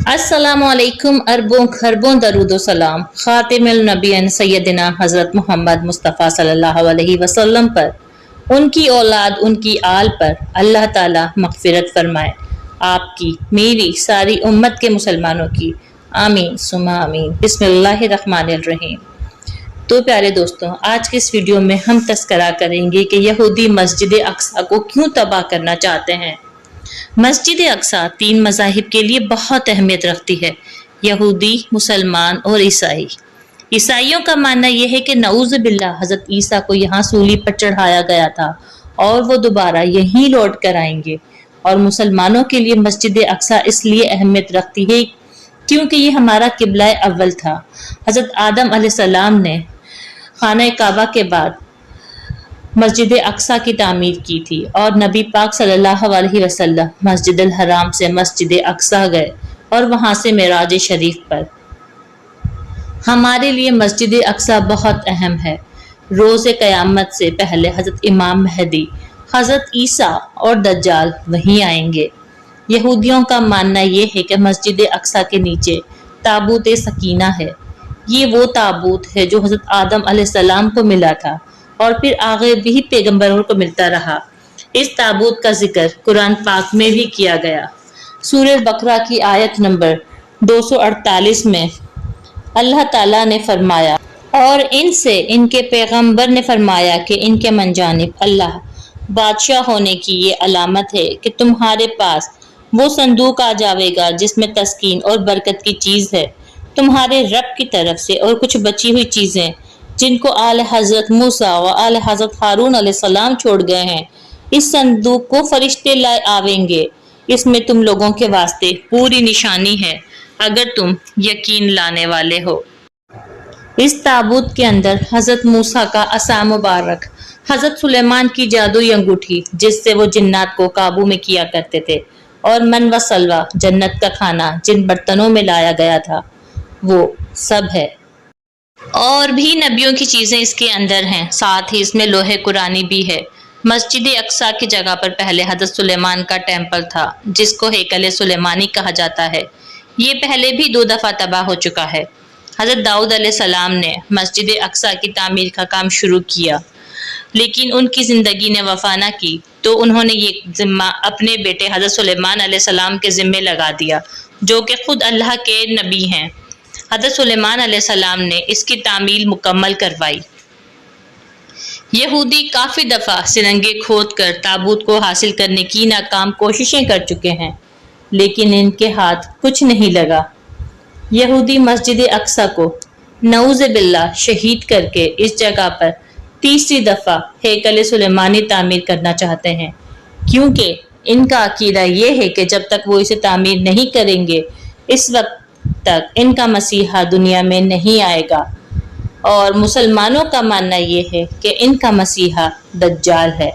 अस्सलामु अलैकुम। अरबों खरबों दरूदो सलाम खातिमुल नबिय्यीन सैयदना हज़रत मोहम्मद मुस्तफ़ा सल्लल्लाहु अलैहि वसल्लम पर, उनकी औलाद, उनकी आल पर अल्लाह ताला मग़फ़िरत फरमाए। आपकी, मेरी, सारी उम्मत के मुसलमानों की आमीन सुमा आमीन। बिस्मिल्लाहिर्रहमानिर्रहीम। तो प्यारे दोस्तों, आज के इस वीडियो में हम तस्करा करेंगे कि यहूदी मस्जिद अक्सा को क्यों तबाह करना चाहते हैं। मस्जिद अक्सा 3 मज़ाहिब के लिए बहुत अहमियत रखती है, यहूदी, मुसलमान और ईसाई। ईसाइयों का मानना यह है कि नऊज़ बिल्लाह हज़रत ईसा को यहाँ सूली पर चढ़ाया गया था और वो दोबारा यहीं लौट कर आएंगे। और मुसलमानों के लिए मस्जिद अक्सा इसलिए अहमियत रखती है क्योंकि ये हमारा किबला अव्वल था। हज़रत आदम अलैहिस्सलाम ने खाना काबा के बाद मस्जिद अक्सा की तामीर की थी और नबी पाक सल्लल्लाहु अलैहि वसल्लम मस्जिद अल हराम से मस्जिद अक्सा गए और वहां से मेराज शरीफ पर। हमारे लिए मस्जिद अक्सा बहुत अहम है। रोज़े क़यामत से पहले हज़रत इमाम महदी, हज़रत ईसा और दज्जाल वहीं आएंगे। यहूदियों का मानना ये है कि मस्जिद अक्सा के नीचे ताबूत सकीना है। ये वो ताबूत है जो हज़रत आदम अलैहिस्सलाम को मिला था और फिर आगे भी पैगंबरों को मिलता रहा। इस ताबूत का जिक्र कुरान पाक में भी किया गया। सूरह बकरा की आयत नंबर 248 में अल्लाह ताला ने फरमाया, और इनसे इनके पैगंबर ने फरमाया कि इनके मनजानिब अल्लाह बादशाह होने की ये अलामत है कि तुम्हारे पास वो संदूक आ जाएगा जिसमें तस्कीन और बरकत की चीज है तुम्हारे रब की तरफ से, और कुछ बची हुई चीजें जिनको आले हजरत मूसा व आले हजरत हारून अलैहिस्सलाम छोड़ गए हैं। इस संदूक को फरिश्ते लाए आवेंगे। इसमें तुम लोगों के वास्ते पूरी निशानी है अगर तुम यकीन लाने वाले हो। इस ताबूत के अंदर हजरत मूसा का असा मुबारक, हजरत सुलेमान की जादुई अंगूठी जिससे वो जिन्नात को काबू में किया करते थे, और मन व सलवा जन्नत का खाना जिन बर्तनों में लाया गया था वो सब है। और भी नबियों की चीजें इसके अंदर हैं। साथ ही इसमें लोहे कुरानी भी है। मस्जिद अक्सा की जगह पर पहले हजरत सुलेमान का टेम्पल था जिसको हेकल सुलेमानी कहा जाता है। ये पहले भी 2 दफा तबाह हो चुका है। हजरत दाऊद अलैहिस्सलाम ने मस्जिद अक्सा की तामीर का काम शुरू किया, लेकिन उनकी जिंदगी ने वफा न की तो उन्होंने ये जिम्मा अपने बेटे हजरत सुलेमान अलैहिस्सलाम के जिम्मे लगा दिया, जो कि खुद अल्लाह के नबी हैं। हज़रत सुलेमान अलैहिस्सलाम ने इसकी तामील मुकम्मल करवाई। यहूदी काफ़ी दफ़ा सिरंगे खोद कर ताबूत को हासिल करने की नाकाम कोशिशें कर चुके हैं, लेकिन इनके हाथ कुछ नहीं लगा। यहूदी मस्जिद अक्सा को नऊज़ बिल्लाह शहीद करके इस जगह पर तीसरी दफ़ा हेकल सुलेमानी तामीर करना चाहते हैं, क्योंकि इनका अकीदा ये है कि जब तक वो इसे तामीर नहीं करेंगे इस वक्त तक इनका मसीहा दुनिया में नहीं आएगा। और मुसलमानों का मानना ये है कि इनका मसीहा दज्जाल है।